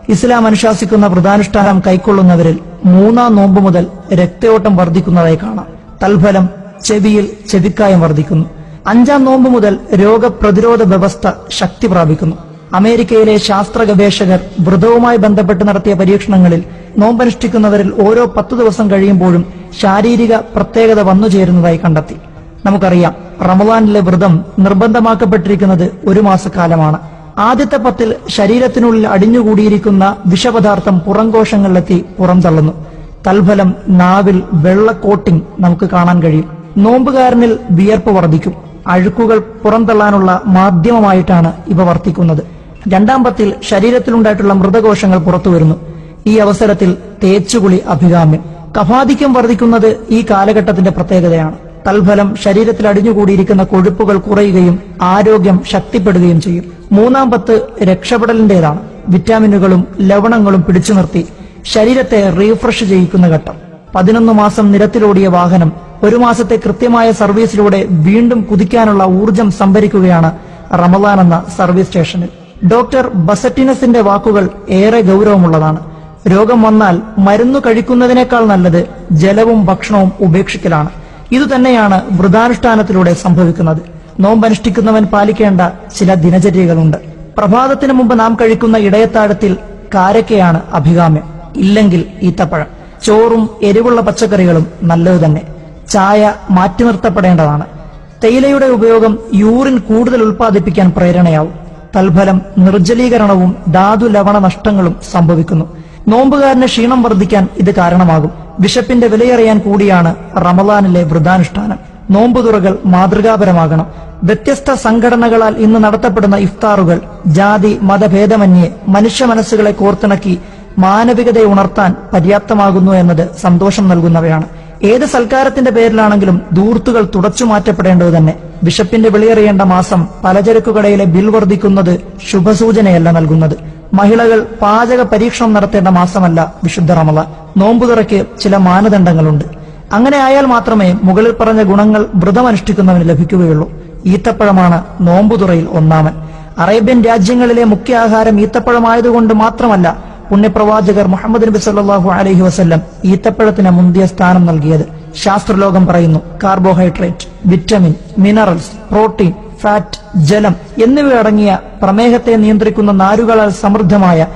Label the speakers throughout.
Speaker 1: ഇസ്ലാം അനുശാസിക്കുന്ന വ്രതാനുഷ്ഠാനം കൈക്കൊള്ളുന്നവരിൽ 3-ാം നോമ്പ് മുതൽ രക്തയോട്ടം വർദ്ധിക്കുന്നതായി കാണാം. തൽഫലം ചെവിയിൽ ചെവിക്കായം വർദ്ധിക്കുന്നു. 5-ാം നോമ്പ് മുതൽ രോഗപ്രതിരോധ വ്യവസ്ഥ ശക്തി പ്രാപിക്കുന്നു. അമേരിക്കയിലെ ശാസ്ത്ര ഗവേഷകർ വ്രതവുമായി ബന്ധപ്പെട്ട് നടത്തിയ പരീക്ഷണങ്ങളിൽ നോമ്പനുഷ്ഠിക്കുന്നവരിൽ ഓരോ 10 ദിവസം കഴിയുമ്പോഴും ശാരീരിക പ്രത്യേകത വന്നുചേരുന്നതായി കണ്ടെത്തി. നമുക്കറിയാം, റമദാനിലെ വ്രതം നിർബന്ധമാക്കപ്പെട്ടിരിക്കുന്നത് 1 മാസക്കാലമാണ്. ആദ്യത്തെ 10-ൽ ശരീരത്തിനുള്ളിൽ അടിഞ്ഞുകൂടിയിരിക്കുന്ന വിഷപദാർത്ഥം പുറംകോശങ്ങളിലെത്തി പുറംതള്ളുന്നു. തൽഫലം നാവിൽ വെള്ള കോട്ടിംഗ് നമുക്ക് കാണാൻ കഴിയും. നോമ്പുകാരനിൽ വിയർപ്പ് വർദ്ധിക്കും. അഴുക്കുകൾ പുറംതള്ളാനുള്ള മാധ്യമമായിട്ടാണ് ഇവ വർത്തിക്കുന്നത്. 2-ാം 10-ൽ ശരീരത്തിലുണ്ടായിട്ടുള്ള മൃതകോശങ്ങൾ പുറത്തുവരുന്നു. ഈ അവസരത്തിൽ തേച്ചുകുളി അഭികാമ്യം. കഫാധിക്യം വർദ്ധിക്കുന്നത് ഈ കാലഘട്ടത്തിന്റെ പ്രത്യേകതയാണ്. തൽഫലം ശരീരത്തിൽ അടിഞ്ഞുകൂടിയിരിക്കുന്ന കൊഴുപ്പുകൾ കുറയുകയും ആരോഗ്യം ശക്തിപ്പെടുകയും ചെയ്യും. 3-ാം 10 രക്ഷപ്പെടലിന്റേതാണ്. വിറ്റാമിനുകളും ലവണങ്ങളും പിടിച്ചു നിർത്തി ശരീരത്തെ റീഫ്രഷ് ചെയ്യിക്കുന്ന ഘട്ടം. 11 മാസം നിരത്തിലോടിയ വാഹനം 1 മാസത്തെ കൃത്യമായ സർവീസിലൂടെ വീണ്ടും കുതിക്കാനുള്ള ഊർജം സംഭരിക്കുകയാണ് റമദാൻ എന്ന സർവീസ് സ്റ്റേഷനിൽ. ഡോക്ടർ ബസറ്റിനസിന്റെ വാക്കുകൾ ഏറെ ഗൗരവമുള്ളതാണ്. രോഗം വന്നാൽ മരുന്നു കഴിക്കുന്നതിനേക്കാൾ നല്ലത് ജലവും ഭക്ഷണവും ഉപേക്ഷിക്കലാണ്. ഇതുതന്നെയാണ് വ്രതാനുഷ്ഠാനത്തിലൂടെ സംഭവിക്കുന്നത്. നോമ്പനുഷ്ഠിക്കുന്നവൻ പാലിക്കേണ്ട ചില ദിനചര്യകളുണ്ട്. പ്രഭാതത്തിന് മുമ്പ് നാം കഴിക്കുന്ന ഇടയത്താഴത്തിൽ കാരക്കയാണ് അഭികാമ്യം. ഇല്ലെങ്കിൽ ഈത്തപ്പഴം. ചോറും എരിവുള്ള പച്ചക്കറികളും നല്ലത് തന്നെ. ചായ മാറ്റി നിർത്തപ്പെടേണ്ടതാണ്. തേയിലയുടെ ഉപയോഗം യൂറിൻ കൂടുതൽ ഉൽപ്പാദിപ്പിക്കാൻ പ്രേരണയാവും. തൽഫലം നിർജ്ജലീകരണവും ധാതു ലവണ നഷ്ടങ്ങളും സംഭവിക്കുന്നു. നോമ്പുകാരന് ക്ഷീണം വർദ്ധിക്കാൻ ഇത് കാരണമാകും. വിശപ്പിന്റെ വിലയറിയാൻ കൂടിയാണ് റമദാനിലെ വ്രതാനുഷ്ഠാനം. നോമ്പുതുറകൾ മാതൃകാപരമാകണം. വ്യത്യസ്ത സംഘടനകളാൽ ഇന്ന് നടത്തപ്പെടുന്ന ഇഫ്താറുകൾ ജാതി മതഭേദമന്യേ മനുഷ്യ മനസ്സുകളെ കോർത്തിണക്കി മാനവികതയെ ഉണർത്താൻ പര്യാപ്തമാകുന്നു എന്നത് സന്തോഷം നൽകുന്നവയാണ്. ഏത് സൽക്കാരത്തിന്റെ പേരിലാണെങ്കിലും ധൂർത്തുകൾ തുടച്ചു മാറ്റപ്പെടേണ്ടത് തന്നെ. വിശപ്പിന്റെ വിളിയറിയേണ്ട മാസം പലചരക്കുകടയിലെ ബിൽ വർദ്ധിക്കുന്നത് ശുഭസൂചനയല്ല നൽകുന്നത്. മഹിളകൾ പാചക പരീക്ഷണം നടത്തേണ്ട മാസമല്ല വിശുദ്ധ റമദാൻ. നോമ്പുതുറയ്ക്ക് ചില മാനദണ്ഡങ്ങളുണ്ട്. അങ്ങനെ ആയാൽ മാത്രമേ മുകളിൽ പറഞ്ഞ ഗുണങ്ങൾ വ്രതമനുഷ്ഠിക്കുന്നവന് ലഭിക്കുകയുള്ളൂ. ഈത്തപ്പഴമാണ് നോമ്പുതുറയിൽ ഒന്നാമൻ. അറേബ്യൻ രാജ്യങ്ങളിലെ മുഖ്യ ആഹാരം ഈത്തപ്പഴമായതുകൊണ്ട് മാത്രമല്ല പുണ്യപ്രവാചകർ മുഹമ്മദ് നബി സല്ലല്ലാഹു അലൈഹി വസല്ലം ഈത്തപ്പഴത്തിന് മുന്തിയ സ്ഥാനം നൽകിയത്. ശാസ്ത്രലോകം പറയുന്നു, carbohydrate, vitamin, minerals, protein, fat, ജലം എന്നിവയടങ്ങിയ പ്രമേഹത്തെ നിയന്ത്രിക്കുന്ന നാരുകളാൽ സമൃദ്ധമായ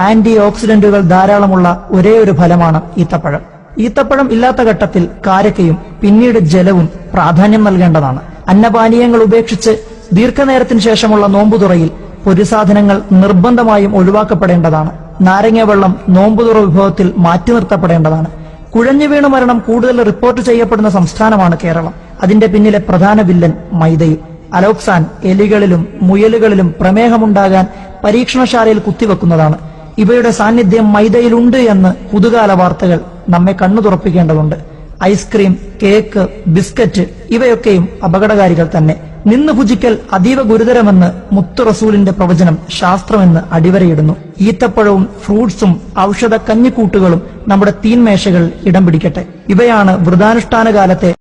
Speaker 1: ആന്റി ഓക്സിഡന്റുകൾ ധാരാളമുള്ള ഒരേയൊരു ഫലമാണ് ഈത്തപ്പഴം. ഈത്തപ്പഴം ഇല്ലാത്ത ഘട്ടത്തിൽ കാരക്കയും പിന്നീട് ജലവും പ്രാധാന്യം നൽകേണ്ടതാണ്. അന്നപാനീയങ്ങൾ ഉപേക്ഷിച്ച് ദീർഘനേരത്തിന് ശേഷമുള്ള നോമ്പുതുറയിൽ പൊരിസാധനങ്ങൾ നിർബന്ധമായും ഒഴിവാക്കപ്പെടേണ്ടതാണ്. നാരങ്ങ വെള്ളം നോമ്പുതുറ വിഭവത്തിൽ മാറ്റി നിർത്തപ്പെടേണ്ടതാണ്. കുഴഞ്ഞു വീണു മരണം കൂടുതൽ റിപ്പോർട്ട് ചെയ്യപ്പെടുന്ന സംസ്ഥാനമാണ് കേരളം. അതിന്റെ പിന്നിലെ പ്രധാന വില്ലൻ മൈദയും. അലോക്സാൻ എലികളിലും മുയലുകളിലും പ്രമേഹമുണ്ടാകാൻ പരീക്ഷണശാലയിൽ കുത്തിവെക്കുന്നതാണ്. ഇവയുടെ സാന്നിധ്യം മൈദയിലുണ്ട് എന്ന് പുതുകാല വാർത്തകൾ നമ്മെ കണ്ണു തുറപ്പിക്കേണ്ടതുണ്ട്. ഐസ്ക്രീം, കേക്ക്, ബിസ്ക്കറ്റ് ഇവയൊക്കെയും അപകടകാരികൾ തന്നെ. നിന്ന് ഭുജിക്കൽ അതീവ ഗുരുതരമെന്ന് മുത്തു റസൂലിന്റെ പ്രവചനം ശാസ്ത്രമെന്ന് അടിവരയിടുന്നു. ഈത്തപ്പഴവും ഫ്രൂട്ട്സും ഔഷധ കഞ്ഞിക്കൂട്ടുകളും നമ്മുടെ തീൻമേശകളിൽ ഇടം പിടിക്കട്ടെ. ഇവയാണ് വ്രതാനുഷ്ഠാന കാലത്തെ